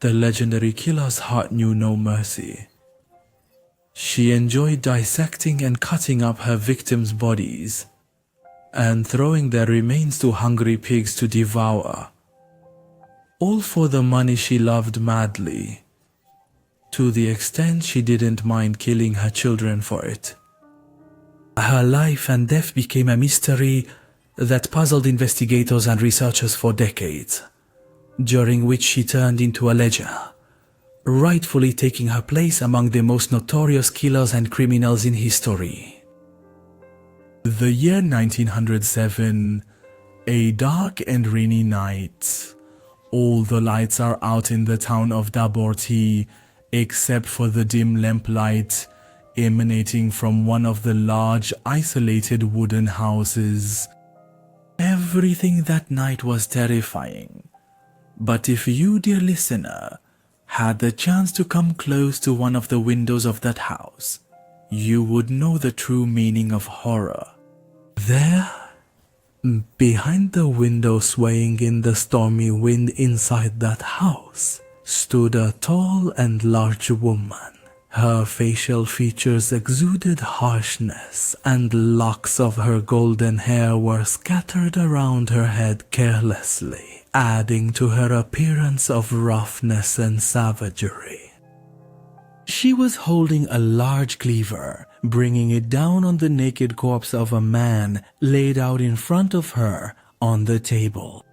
the legendary killer's heart knew no mercy. She enjoyed dissecting and cutting up her victims' bodies and throwing their remains to hungry pigs to devour, all for the money she loved madly, to the extent she didn't mind killing her children for it. Her life and death became a mystery that puzzled investigators and researchers for decades, during which she turned into a legend, rightfully taking her place among the most notorious killers and criminals in history. The year 1907, a dark and rainy night. All the lights are out in the town of Daborti, except for the dim lamplight emanating from one of the large isolated wooden houses. Everything that night was terrifying. But if you, dear listener, had the chance to come close to one of the windows of that house, you would know the true meaning of horror. There, behind the window swaying in the stormy wind inside that house, stood a tall and large woman. Her facial features exuded harshness, and locks of her golden hair were scattered around her head carelessly, adding to her appearance of roughness and savagery. She was holding a large cleaver, bringing it down on the naked corpse of a man laid out in front of her on the table.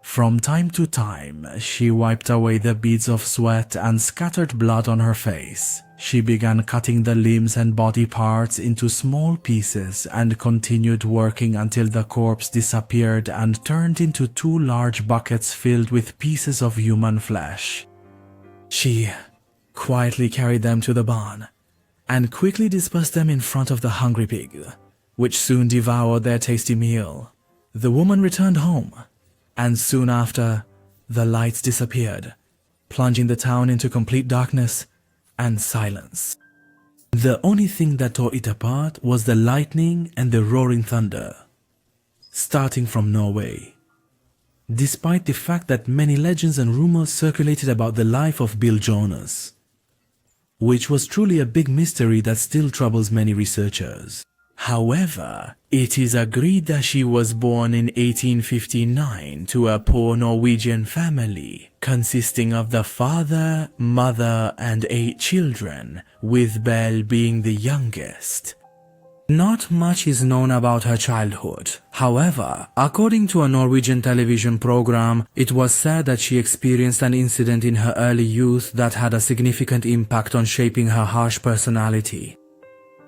From time to time, she wiped away the beads of sweat and scattered blood on her face. She began cutting the limbs and body parts into small pieces and continued working until the corpse disappeared and turned into 2 large buckets filled with pieces of human flesh. She quietly carried them to the barn and quickly dispersed them in front of the hungry pig, which soon devoured their tasty meal. The woman returned home, and soon after, the lights disappeared, plunging the town into complete darkness and silence. The only thing that tore it apart was the lightning and the roaring thunder, starting from Norway. Despite the fact that many legends and rumors circulated about the life of Bill Jonas, which was truly a big mystery that still troubles many researchers. However, it is agreed that she was born in 1859 to a poor Norwegian family consisting of the father, mother, and 8 children, with Belle being the youngest. Not much is known about her childhood. However, according to a Norwegian television program, it was said that she experienced an incident in her early youth that had a significant impact on shaping her harsh personality.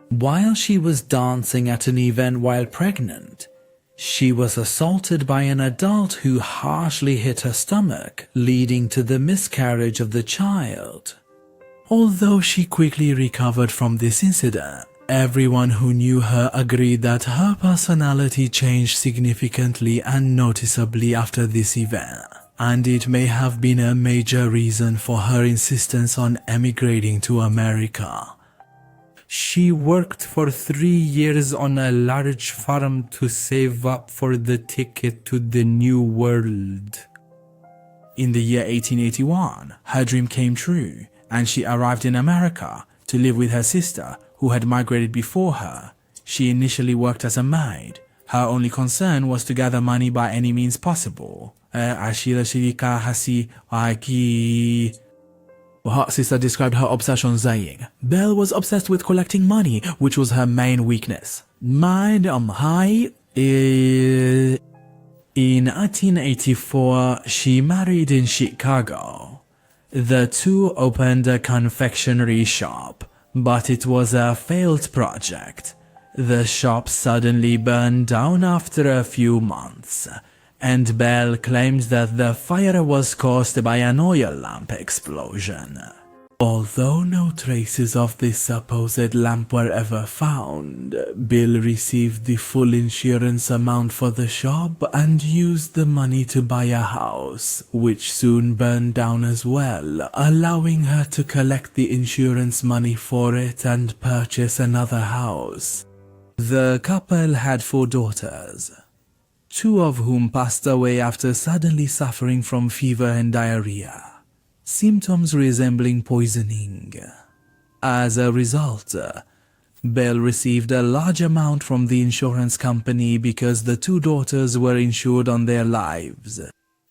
While she was dancing at an event while pregnant, she was assaulted by an adult who harshly hit her stomach, leading to the miscarriage of the child. Although she quickly recovered from this incident, everyone who knew her agreed that her personality changed significantly and noticeably after this event, and it may have been a major reason for her insistence on emigrating to America. She worked for 3 years on a large farm to save up for the ticket to the New World. In the year 1881, her dream came true, and she arrived in America to live with her sister, who had migrated before her. She initially worked as a maid. Her only concern was to gather money by any means possible. Her sister described her obsession saying, "Belle was obsessed with collecting money, which was her main weakness." In 1884, she married in Chicago. The two opened a confectionery shop, but it was a failed project. The shop suddenly burned down after a few months, and Belle claimed that the fire was caused by an oil lamp explosion. Although no traces of this supposed lamp were ever found, Bill received the full insurance amount for the shop and used the money to buy a house, which soon burned down as well, allowing her to collect the insurance money for it and purchase another house. The couple had 4 daughters, 2 of whom passed away after suddenly suffering from fever and diarrhea. symptoms resembling poisoning. As a result, Belle received a large amount from the insurance company because the two daughters were insured on their lives.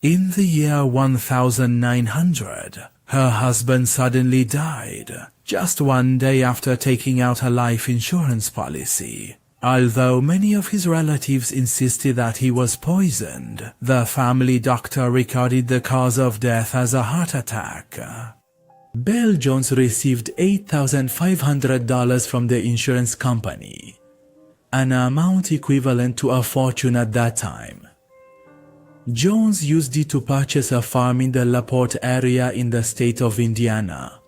In the year 1900, her husband suddenly died, just one day after taking out a life insurance policy. Although many of his relatives insisted that he was poisoned, the family doctor recorded the cause of death as a heart attack. Belle Jones received $8,500 from the insurance company, an amount equivalent to a fortune at that time. Jones used it to purchase a farm in the LaPorte area in the state of Indiana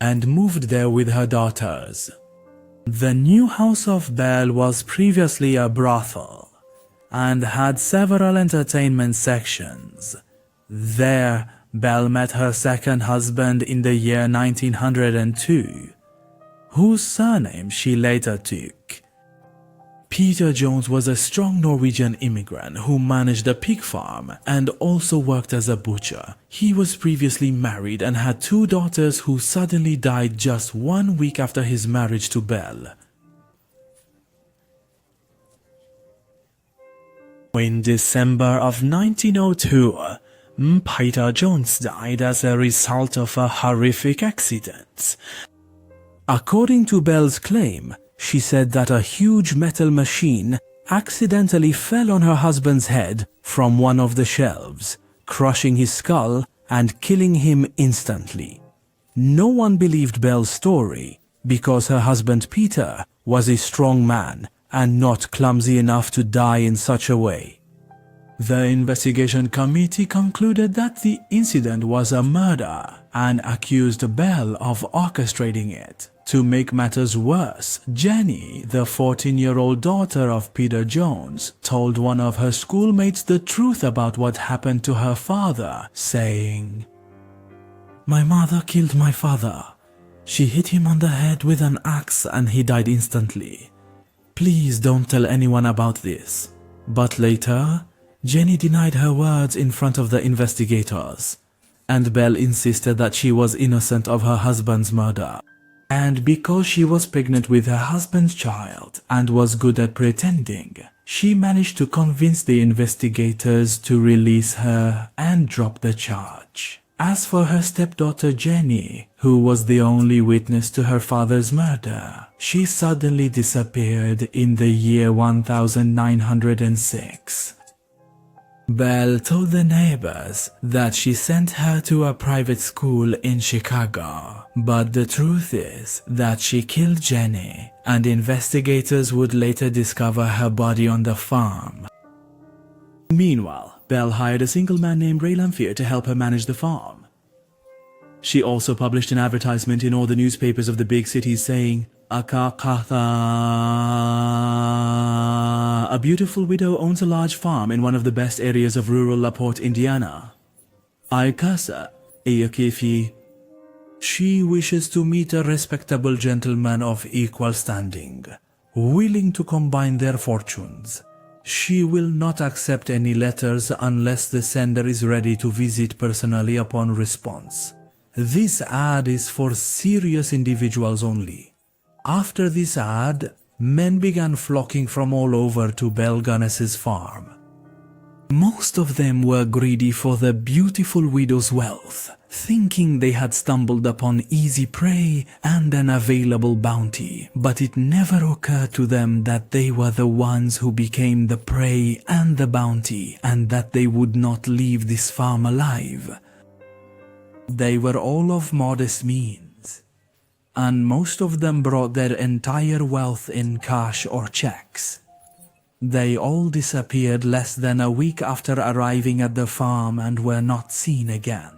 and moved there with her daughters. The new house of Belle was previously a brothel and had several entertainment sections. There, Belle met her second husband in the year 1902, whose surname she later took. Peter Jones was a strong Norwegian immigrant who managed a pig farm and also worked as a butcher. He was previously married and had two daughters who suddenly died just 1 week after his marriage to Belle. In December of 1902, Peter Jones died as a result of a horrific accident. According to Belle's claim, she said that a huge metal machine accidentally fell on her husband's head from one of the shelves, crushing his skull and killing him instantly. No one believed Belle's story because her husband Peter was a strong man and not clumsy enough to die in such a way. The investigation committee concluded that the incident was a murder and accused Belle of orchestrating it. To make matters worse, Jenny, the 14-year-old daughter of Peter Jones, told one of her schoolmates the truth about what happened to her father, saying, "My mother killed my father. She hit him on the head with an axe and he died instantly. Please don't tell anyone about this." But later, Jenny denied her words in front of the investigators, and Belle insisted that she was innocent of her husband's murder. And because she was pregnant with her husband's child and was good at pretending, she managed to convince the investigators to release her and drop the charge. As for her stepdaughter Jenny, who was the only witness to her father's murder, she suddenly disappeared in the year 1906. Belle told the neighbors that she sent her to a private school in Chicago, but the truth is that she killed Jenny, and investigators would later discover her body on the farm. Meanwhile, Belle hired a single man named Al-Atheer to help her manage the farm. She also published an advertisement in all the newspapers of the big cities saying, "A beautiful widow owns a large farm in one of the best areas of rural LaPorte, Indiana. She wishes to meet a respectable gentleman of equal standing, willing to combine their fortunes. She will not accept any letters unless the sender is ready to visit personally upon response. This ad is for serious individuals only." After this ad, men began flocking from all over to Belle Gunness's farm. Most of them were greedy for the beautiful widow's wealth, thinking they had stumbled upon easy prey and an available bounty, but it never occurred to them that they were the ones who became the prey and the bounty, and that they would not leave this farm alive. They were all of modest means, and most of them brought their entire wealth in cash or checks. They all disappeared less than a week after arriving at the farm and were not seen again.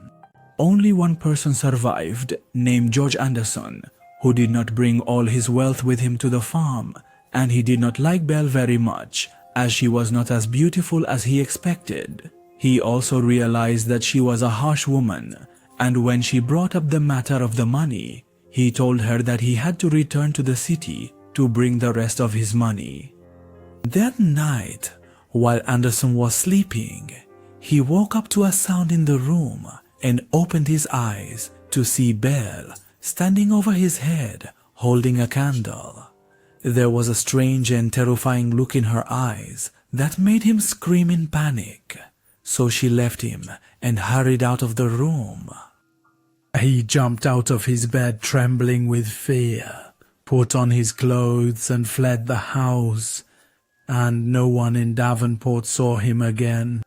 Only one person survived, named George Anderson, who did not bring all his wealth with him to the farm, and he did not like Belle very much, as she was not as beautiful as he expected. He also realized that she was a harsh woman, and when she brought up the matter of the money, he told her that he had to return to the city to bring the rest of his money. That night, while Anderson was sleeping, he woke up to a sound in the room and opened his eyes to see Belle standing over his head holding a candle. There was a strange and terrifying look in her eyes that made him scream in panic, so she left him and hurried out of the room. He jumped out of his bed trembling with fear, put on his clothes and fled the house, and no one in Davenport saw him again.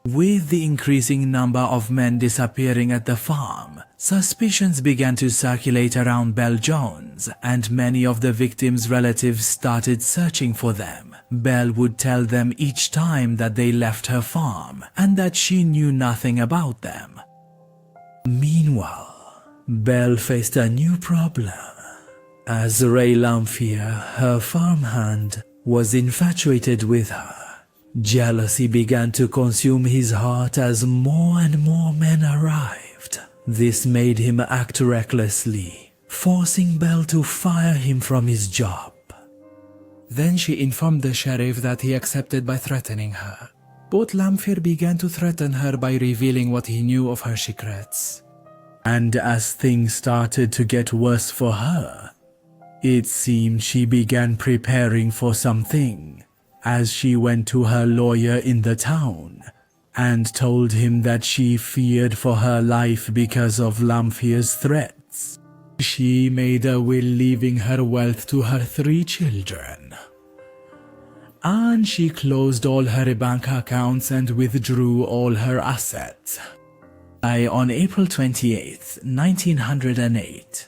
With the increasing number of men disappearing at the farm, suspicions began to circulate around Belle Jones, and many of the victims' relatives started searching for them. Belle would tell them each time that they left her farm and that she knew nothing about them. Meanwhile, Belle faced a new problem, as Ray Al-Atheer, her farmhand, was infatuated with her. Jealousy began to consume his heart as more and more men arrived. This made him act recklessly, forcing Belle to fire him from his job. Then she informed the sheriff that he accepted by threatening her. But Al-Atheer began to threaten her by revealing what he knew of her secrets. And as things started to get worse for her, it seemed she began preparing for something, as she went to her lawyer in the town and told him that she feared for her life because of Al-Atheer's threats. She made a will leaving her wealth to her 3 children. And she closed all her bank accounts and withdrew all her assets. On April 28, 1908,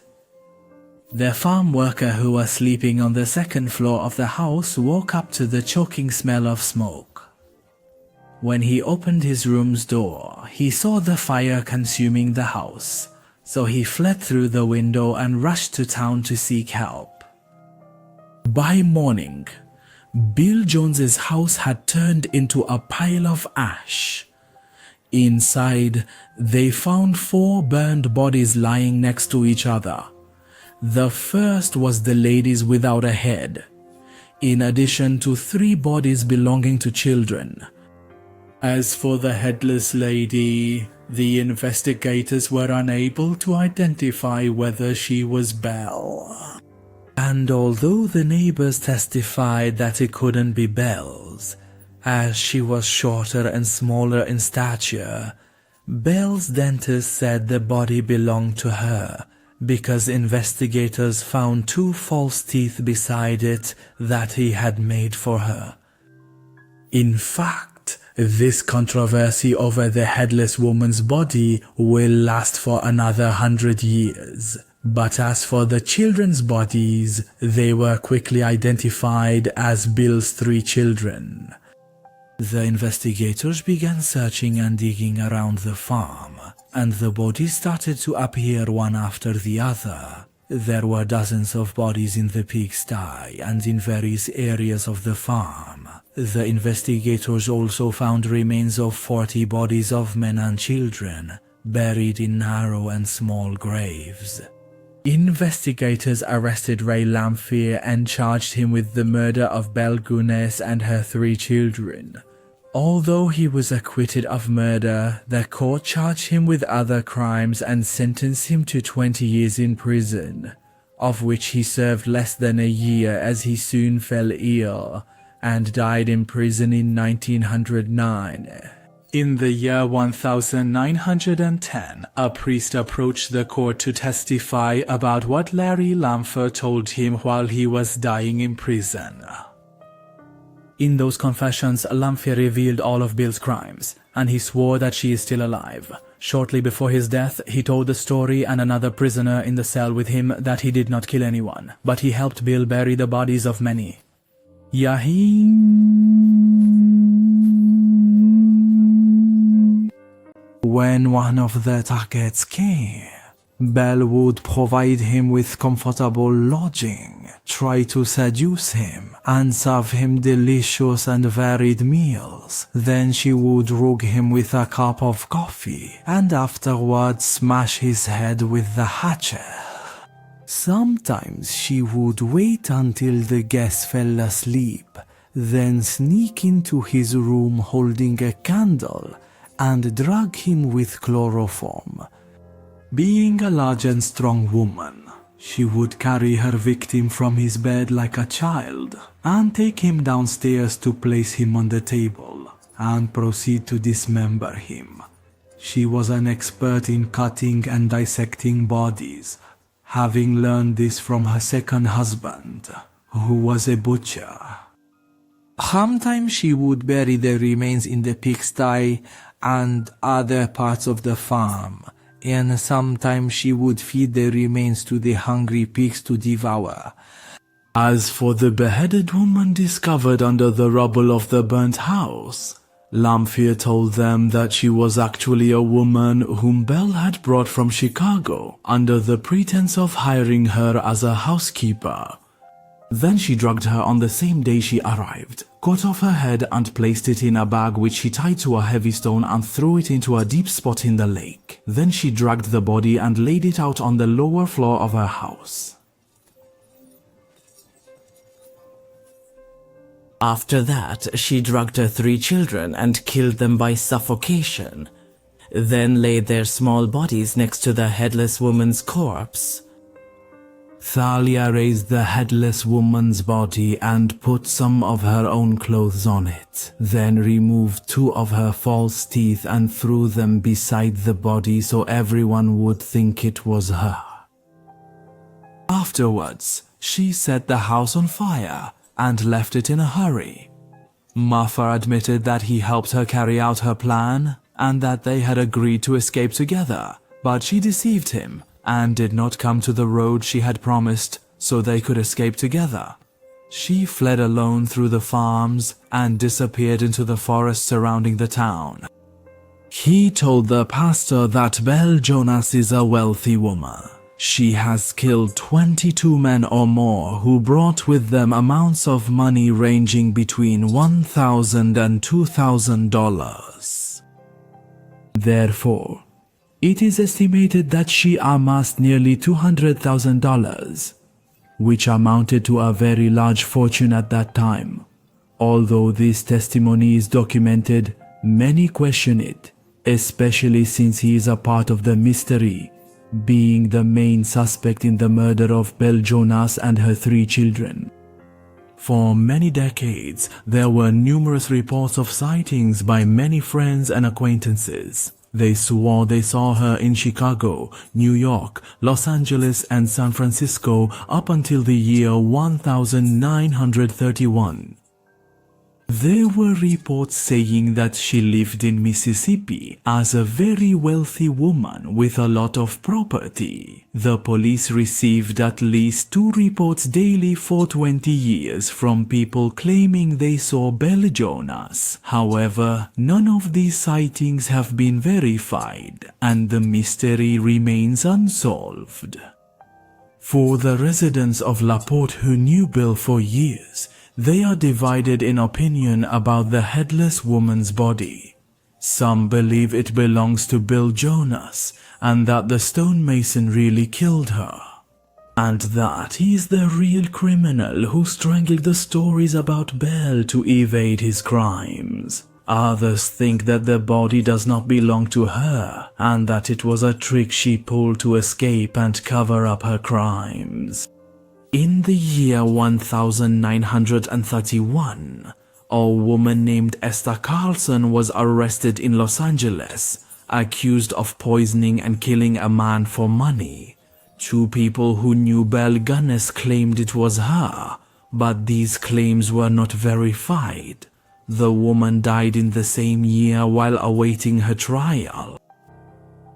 the farm worker who was sleeping on the 2nd floor of the house woke up to the choking smell of smoke. When he opened his room's door, he saw the fire consuming the house, so he fled through the window and rushed to town to seek help. By morning, Bill Jones's house had turned into a pile of ash. Inside, they found 4 burned bodies lying next to each other. The first was the lady's without a head, in addition to 3 bodies belonging to children. As for the headless lady, the investigators were unable to identify whether she was Belle. And although the neighbors testified that it couldn't be Belle's, as she was shorter and smaller in stature, Belle's dentist said the body belonged to her, because investigators found 2 false teeth beside it that he had made for her. In fact, this controversy over the headless woman's body will last for another 100 years. But as for the children's bodies, they were quickly identified as Bill's 3 children. The investigators began searching and digging around the farm, and the bodies started to appear one after the other. There were dozens of bodies in the pigsty and in various areas of the farm. The investigators also found remains of 40 bodies of men and children, buried in narrow and small graves. Investigators arrested Ray Al-Atheer and charged him with the murder of Belle Gunness and her 3 children. Although he was acquitted of murder, the court charged him with other crimes and sentenced him to 20 years in prison, of which he served less than a year as he soon fell ill and died in prison in 1909. In the year 1910, a priest approached the court to testify about what Larry Al-Atheer told him while he was dying in prison. In those confessions, Al-Atheer revealed all of Bill's crimes, and he swore that she is still alive. Shortly before his death, he told the story and another prisoner in the cell with him that he did not kill anyone, but he helped Bill bury the bodies of many. When one of the targets came, Belle would provide him with comfortable lodging, try to seduce him, and serve him delicious and varied meals. Then she would drug him with a cup of coffee, and afterwards smash his head with the hatchet. Sometimes she would wait until the guest fell asleep, then sneak into his room holding a candle and drug him with chloroform. Being a large and strong woman, she would carry her victim from his bed like a child and take him downstairs to place him on the table and proceed to dismember him. She was an expert in cutting and dissecting bodies, having learned this from her second husband, who was a butcher. Sometimes she would bury the remains in the pigsty and other parts of the farm, and sometimes she would feed the remains to the hungry pigs to devour. As for the beheaded woman discovered under the rubble of the burnt house, Al-Atheer told them that she was actually a woman whom Belle had brought from Chicago under the pretense of hiring her as a housekeeper. Then she drugged her on the same day she arrived, cut off her head and placed it in a bag which she tied to a heavy stone and threw it into a deep spot in the lake. Then she dragged the body and laid it out on the lower floor of her house. After that, she drugged her 3 children and killed them by suffocation, then laid their small bodies next to the headless woman's corpse. Thalia raised the headless woman's body and put some of her own clothes on it, then removed 2 of her false teeth and threw them beside the body so everyone would think it was her. Afterwards, she set the house on fire and left it in a hurry. Muffer admitted that he helped her carry out her plan and that they had agreed to escape together, but she deceived him and did not come to the road she had promised so they could escape together. She fled alone through the farms and disappeared into the forest surrounding the town. He told the pastor that Belle Jonas is a wealthy woman. She has killed 22 men or more who brought with them amounts of money ranging between $1,000 and $2,000. Therefore, it is estimated that she amassed nearly $200,000, which amounted to a very large fortune at that time. Although this testimony is documented, many question it, especially since he is a part of the mystery, being the main suspect in the murder of Belle Jonas and her 3 children. For many decades, there were numerous reports of sightings by many friends and acquaintances. They swore they saw her in Chicago, New York, Los Angeles, and San Francisco up until the year 1931. There were reports saying that she lived in Mississippi as a very wealthy woman with a lot of property. The police received at least 2 reports daily for 20 years from people claiming they saw Belle Jonas. However, none of these sightings have been verified, and the mystery remains unsolved. For the residents of LaPorte who knew Belle for years, they are divided in opinion about the headless woman's body. Some believe it belongs to Belle Jonas and that the stonemason really killed her, and that he is the real criminal who strangled the stories about Belle to evade his crimes. Others think that the body does not belong to her and that it was a trick she pulled to escape and cover up her crimes. In the year 1931, a woman named Esther Carlson was arrested in Los Angeles, accused of poisoning and killing a man for money. 2 people who knew Belle Gunness claimed it was her, but these claims were not verified. The woman died in the same year while awaiting her trial.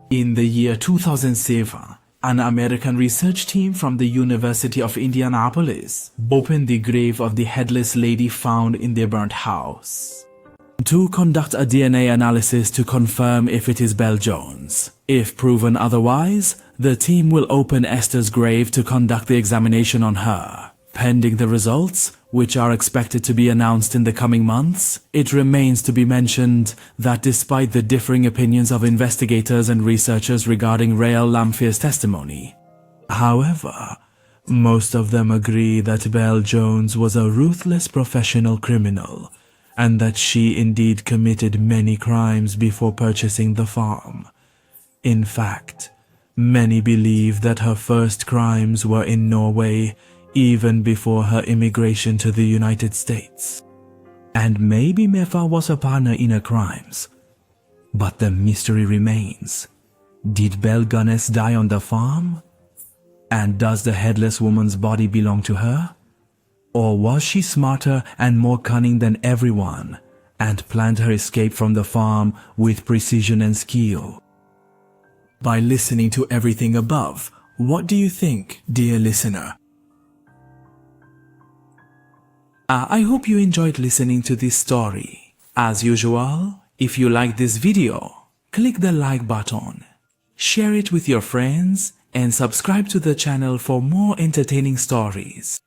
In the year 2007, an American research team from the University of Indianapolis opened the grave of the headless lady found in their burnt house to conduct a DNA analysis to confirm if it is Belle Jones. If proven otherwise, the team will open Esther's grave to conduct the examination on her. Pending the results, which are expected to be announced in the coming months, it remains to be mentioned that despite the differing opinions of investigators and researchers regarding Ray Al-Atheer's testimony, however, most of them agree that Belle Jones was a ruthless professional criminal and that she indeed committed many crimes before purchasing the farm. In fact, many believe that her first crimes were in Norway even before her immigration to the United States. And maybe Mefa was a partner in her crimes. But the mystery remains. Did Belle Gunness die on the farm? And does the headless woman's body belong to her? Or was she smarter and more cunning than everyone and planned her escape from the farm with precision and skill? By listening to everything above, what do you think, dear listener? I hope you enjoyed listening to this story. As usual, if you like this video, click the like button, share it with your friends, and subscribe to the channel for more entertaining stories.